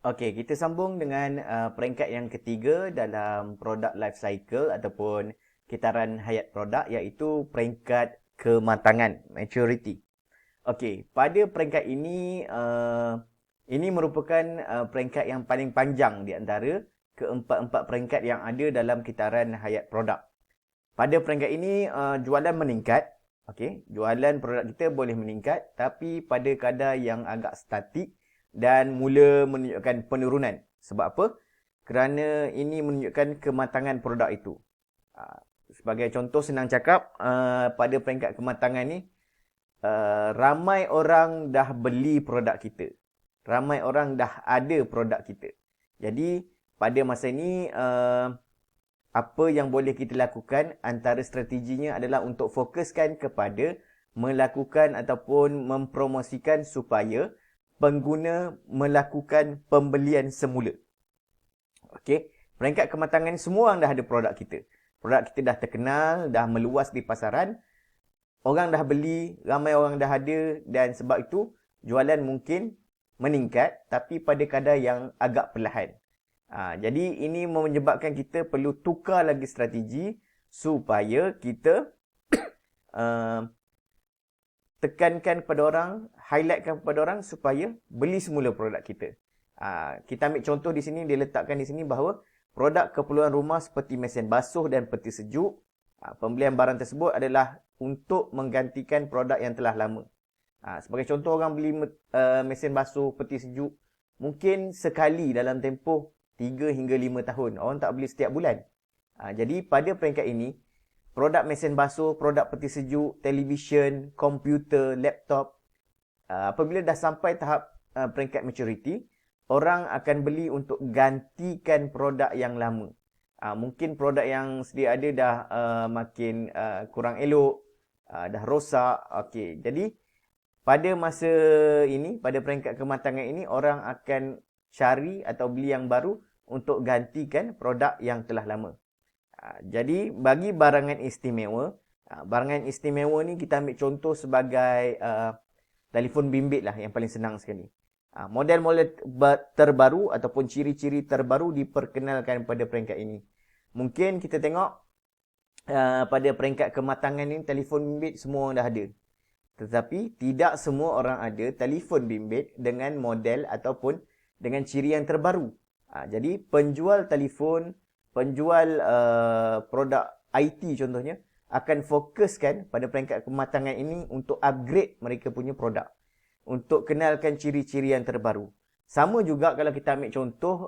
Okey, kita sambung dengan peringkat yang ketiga dalam product life cycle ataupun kitaran hayat produk, iaitu peringkat kematangan, maturity. Okey, pada peringkat ini merupakan peringkat yang paling panjang di antara keempat-empat peringkat yang ada dalam kitaran hayat produk. Pada peringkat ini, jualan meningkat. Okey, jualan produk kita boleh meningkat, tapi pada kadar yang agak statik dan mula menunjukkan penurunan. Sebab apa? Kerana ini menunjukkan kematangan produk itu. Sebagai contoh senang cakap, pada peringkat kematangan ni, ramai orang dah beli produk kita. Ramai orang dah ada produk kita. Jadi, pada masa ini, apa yang boleh kita lakukan, antara strateginya adalah untuk fokuskan kepada melakukan ataupun mempromosikan supaya pengguna melakukan pembelian semula. Okey, peringkat kematangan semua orang dah ada produk kita. Produk kita dah terkenal, dah meluas di pasaran, orang dah beli, ramai orang dah ada, dan sebab itu jualan mungkin meningkat tapi pada kadar yang agak perlahan. Jadi ini menyebabkan kita perlu tukar lagi strategi supaya kita tekankan kepada orang, highlightkan kepada orang supaya beli semula produk kita. Kita ambil contoh di sini, dia letakkan di sini bahawa produk keperluan rumah seperti mesin basuh dan peti sejuk, pembelian barang tersebut adalah untuk menggantikan produk yang telah lama. Sebagai contoh, orang beli mesin basuh, peti sejuk, mungkin sekali dalam tempoh 3 hingga 5 tahun. Orang tak beli setiap bulan. Jadi pada peringkat ini, produk mesin basuh, produk peti sejuk, televisyen, komputer, laptop, apabila dah sampai tahap peringkat maturity, orang akan beli untuk gantikan produk yang lama. Mungkin produk yang sedia ada dah makin kurang elok, dah rosak. Okey, jadi pada masa ini, pada peringkat kematangan ini, orang akan cari atau beli yang baru untuk gantikan produk yang telah lama. Jadi bagi barangan istimewa ni kita ambil contoh sebagai telefon bimbit lah yang paling senang sekali. Model-model terbaru ataupun ciri-ciri terbaru diperkenalkan pada peringkat ini. Mungkin kita tengok pada peringkat kematangan ni, telefon bimbit semua orang dah ada. Tetapi tidak semua orang ada telefon bimbit dengan model ataupun dengan ciri yang terbaru. Jadi penjual telefon, penjual produk IT contohnya, akan fokuskan pada peringkat kematangan ini untuk upgrade mereka punya produk. Untuk kenalkan ciri-ciri yang terbaru. Sama juga kalau kita ambil contoh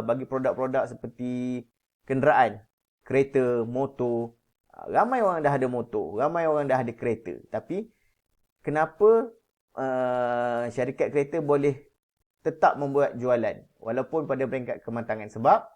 bagi produk-produk seperti kenderaan, kereta, motor. Ramai orang dah ada motor, ramai orang dah ada kereta. Tapi kenapa syarikat kereta boleh tetap membuat jualan walaupun pada peringkat kematangan? Sebab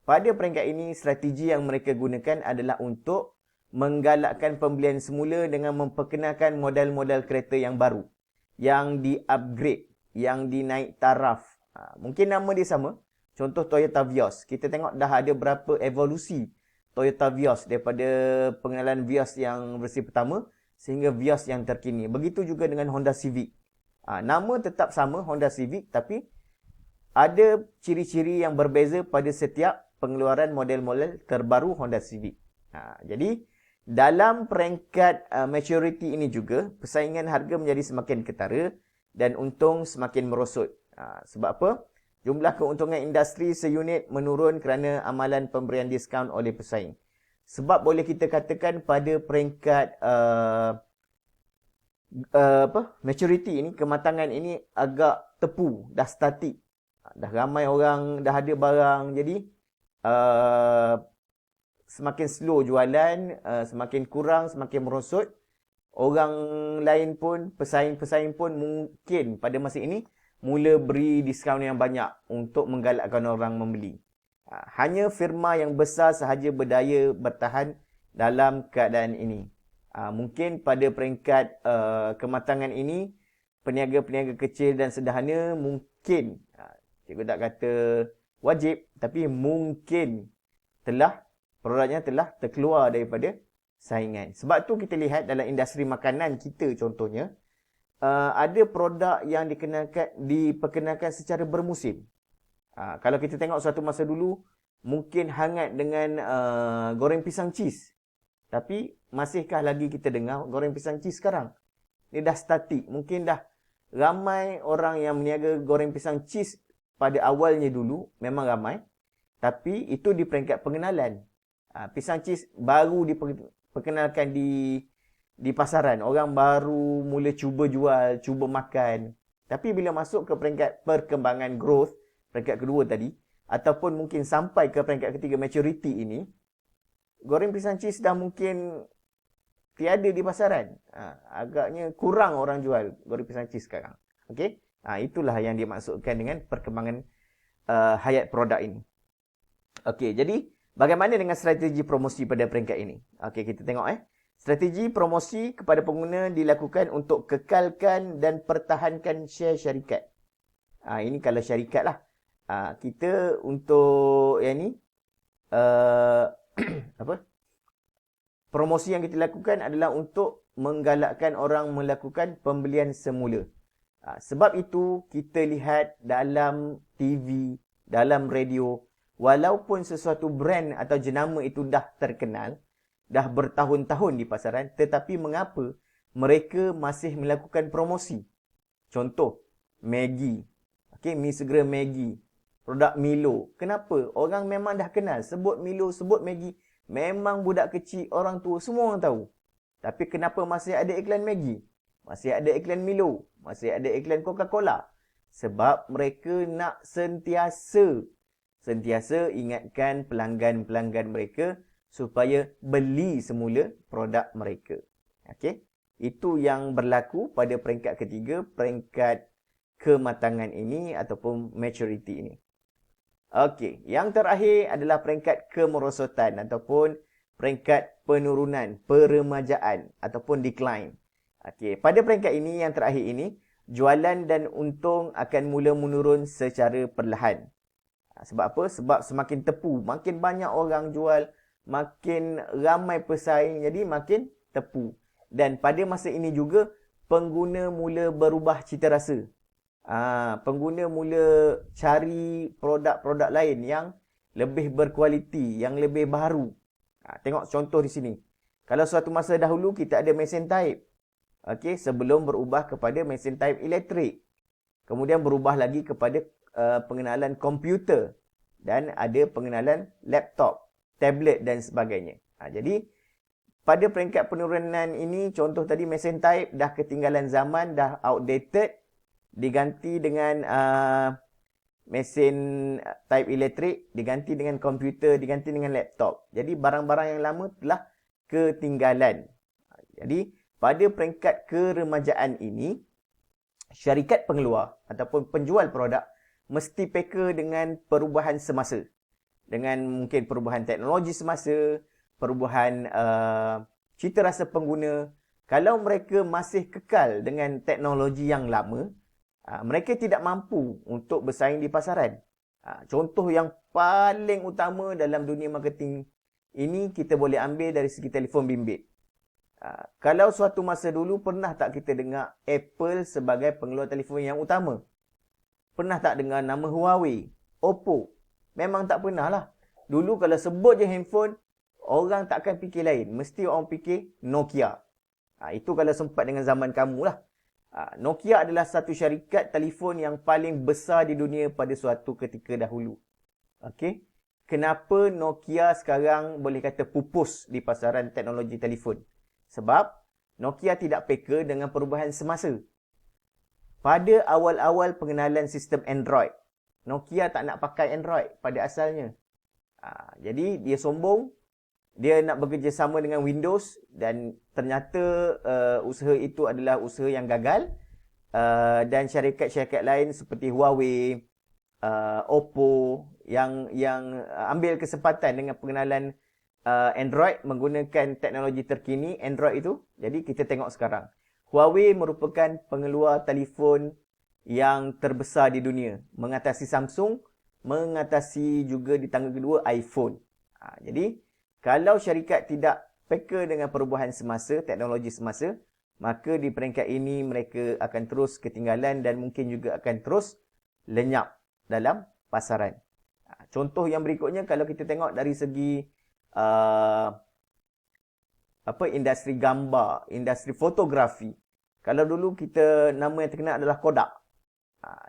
pada peringkat ini strategi yang mereka gunakan adalah untuk menggalakkan pembelian semula dengan memperkenalkan model-model kereta yang baru, yang di-upgrade, yang dinaik taraf. Mungkin nama dia sama. Contoh Toyota Vios. Kita tengok dah ada berapa evolusi Toyota Vios daripada pengenalan Vios yang versi pertama sehingga Vios yang terkini. Begitu juga dengan Honda Civic. Nama tetap sama, Honda Civic, tapi ada ciri-ciri yang berbeza pada setiap pengeluaran model-model terbaru Honda Civic. Jadi dalam peringkat maturity ini juga, persaingan harga menjadi semakin ketara dan untung semakin merosot. Sebab apa? Jumlah keuntungan industri seunit menurun kerana amalan pemberian diskaun oleh pesaing. Sebab boleh kita katakan pada peringkat maturity ini, kematangan ini agak tepu, dah statik. Dah ramai orang dah ada barang, jadi semakin slow jualan, semakin kurang, semakin merosot. Orang lain pun, pesaing-pesaing pun mungkin pada masa ini mula beri diskaun yang banyak untuk menggalakkan orang membeli. Hanya firma yang besar sahaja berdaya bertahan dalam keadaan ini. Mungkin pada peringkat kematangan ini, peniaga-peniaga kecil dan sederhana mungkin, cikgu tak kata wajib, tapi mungkin produknya telah terkeluar daripada saingan. Sebab tu kita lihat dalam industri makanan kita contohnya, ada produk yang diperkenalkan secara bermusim. Kalau kita tengok suatu masa dulu, mungkin hangat dengan goreng pisang cheese. Tapi masihkah lagi kita dengar goreng pisang cheese sekarang? Ini dah statik. Mungkin dah ramai orang yang meniaga goreng pisang cheese pada awalnya dulu. Memang ramai. Tapi itu di peringkat pengenalan. Pisang cheese baru diperkenalkan di pasaran. Orang baru mula cuba jual, cuba makan. Tapi bila masuk ke peringkat perkembangan growth, peringkat kedua tadi, ataupun mungkin sampai ke peringkat ketiga maturity ini, goreng pisang cheese dah mungkin tiada di pasaran. Agaknya kurang orang jual goreng pisang cheese sekarang. Okey? Itulah yang dimaksudkan dengan perkembangan hayat produk ini. Okey, jadi bagaimana dengan strategi promosi pada peringkat ini? Okey, kita tengok Strategi promosi kepada pengguna dilakukan untuk kekalkan dan pertahankan share syarikat. Ini kalau syarikat lah. Kita untuk yang ni promosi yang kita lakukan adalah untuk menggalakkan orang melakukan pembelian semula. Sebab itu kita lihat dalam TV, dalam radio, walaupun sesuatu brand atau jenama itu dah terkenal, dah bertahun-tahun di pasaran, tetapi mengapa mereka masih melakukan promosi? Contoh, Maggi. Mi segera Maggi. Produk Milo. Kenapa? Orang memang dah kenal. Sebut Milo, sebut Maggi. Memang budak kecil, orang tua, semua orang tahu. Tapi kenapa masih ada iklan Maggi? Masih ada iklan Milo. Masih ada iklan Coca-Cola. Sebab mereka nak sentiasa ingatkan pelanggan-pelanggan mereka supaya beli semula produk mereka. Okey? Itu yang berlaku pada peringkat ketiga, peringkat kematangan ini ataupun maturity ini. Okey, yang terakhir adalah peringkat kemerosotan ataupun peringkat penurunan, peremajaan ataupun decline. Okey, pada peringkat ini yang terakhir ini, jualan dan untung akan mula menurun secara perlahan. Sebab apa? Sebab semakin tepu, makin banyak orang jual, makin ramai pesaing, jadi makin tepu. Dan pada masa ini juga, pengguna mula berubah cita rasa. Pengguna mula cari produk-produk lain yang lebih berkualiti, yang lebih baru. Tengok contoh di sini. Kalau suatu masa dahulu kita ada mesin type. Okey, sebelum berubah kepada mesin type elektrik. Kemudian berubah lagi kepada pengenalan komputer. Dan ada pengenalan laptop, tablet dan sebagainya. Jadi, pada peringkat penurunan ini, contoh tadi mesin type dah ketinggalan zaman, dah outdated, diganti dengan mesin type elektrik, diganti dengan komputer, diganti dengan laptop. Jadi, barang-barang yang lama telah ketinggalan. Jadi, pada peringkat keremajaan ini, syarikat pengeluar ataupun penjual produk mesti peka dengan perubahan semasa. Dengan mungkin perubahan teknologi semasa, perubahan cita rasa pengguna. Kalau mereka masih kekal dengan teknologi yang lama, mereka tidak mampu untuk bersaing di pasaran. Contoh yang paling utama dalam dunia marketing ini kita boleh ambil dari segi telefon bimbit. Kalau suatu masa dulu, pernah tak kita dengar Apple sebagai pengeluar telefon yang utama? Pernah tak dengar nama Huawei, Oppo? Memang tak pernah lah. Dulu kalau sebut je handphone, orang takkan fikir lain. Mesti orang fikir Nokia. Itu kalau sempat dengan zaman kamu lah. Nokia adalah satu syarikat telefon yang paling besar di dunia pada suatu ketika dahulu. Okey. Kenapa Nokia sekarang boleh kata pupus di pasaran teknologi telefon? Sebab Nokia tidak peka dengan perubahan semasa. Pada awal-awal pengenalan sistem Android, Nokia tak nak pakai Android pada asalnya. Jadi dia sombong, dia nak bekerjasama dengan Windows dan ternyata usaha itu adalah usaha yang gagal. Dan syarikat-syarikat lain seperti Huawei, Oppo yang ambil kesempatan dengan pengenalan Android menggunakan teknologi terkini Android itu. Jadi kita tengok sekarang. Huawei merupakan pengeluar telefon yang terbesar di dunia. Mengatasi Samsung, mengatasi juga di tangga kedua iPhone. Jadi, kalau syarikat tidak peka dengan perubahan semasa, teknologi semasa, maka di peringkat ini mereka akan terus ketinggalan dan mungkin juga akan terus lenyap dalam pasaran. Contoh yang berikutnya, kalau kita tengok dari segi industri gambar, industri fotografi. Kalau dulu kita nama yang terkenal adalah Kodak.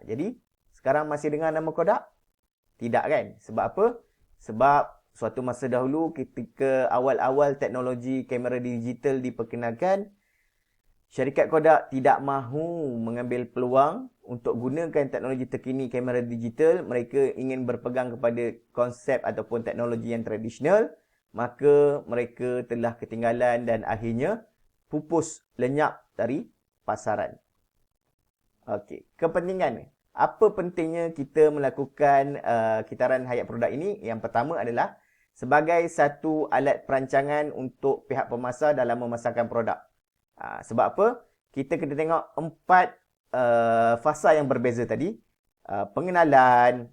Jadi sekarang masih dengar nama Kodak? Tidak kan? Sebab apa? Sebab suatu masa dahulu ketika awal-awal teknologi kamera digital diperkenalkan, syarikat Kodak tidak mahu mengambil peluang untuk gunakan teknologi terkini kamera digital. Mereka ingin berpegang kepada konsep ataupun teknologi yang tradisional. Maka mereka telah ketinggalan dan akhirnya pupus lenyap dari pasaran. Okey, kepentingan. Apa pentingnya kita melakukan kitaran hayat produk ini? Yang pertama adalah sebagai satu alat perancangan untuk pihak pemasar dalam memasarkan produk. Sebab apa? Kita kena tengok 4 fasa yang berbeza tadi. Pengenalan,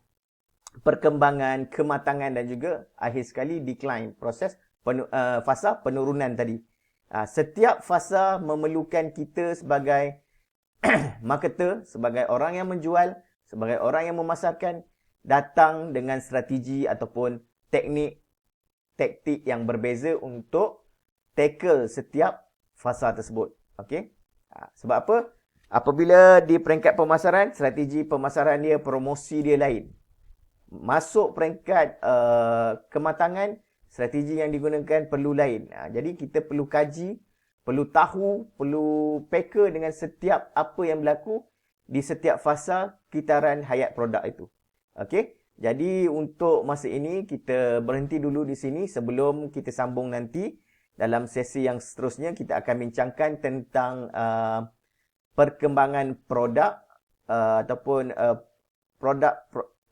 perkembangan, kematangan dan juga akhir sekali decline, proses fasa penurunan tadi. Setiap fasa memerlukan kita sebagai marketer, sebagai orang yang menjual, sebagai orang yang memasarkan, datang dengan strategi ataupun taktik yang berbeza untuk tackle setiap fasa tersebut. Okey? Sebab apa? Apabila di peringkat pemasaran, strategi pemasaran dia, promosi dia lain. Masuk peringkat kematangan, strategi yang digunakan perlu lain. Jadi kita perlu kaji, perlu tahu, perlu peka dengan setiap apa yang berlaku di setiap fasa kitaran hayat produk itu. Okey? Jadi untuk masa ini kita berhenti dulu di sini. Sebelum kita sambung nanti dalam sesi yang seterusnya, kita akan bincangkan tentang perkembangan produk ataupun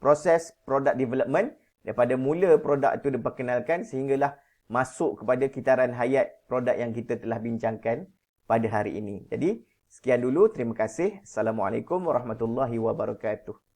proses product development daripada mula produk itu diperkenalkan sehinggalah masuk kepada kitaran hayat produk yang kita telah bincangkan pada hari ini. Jadi, sekian dulu. Terima kasih. Assalamualaikum warahmatullahi wabarakatuh.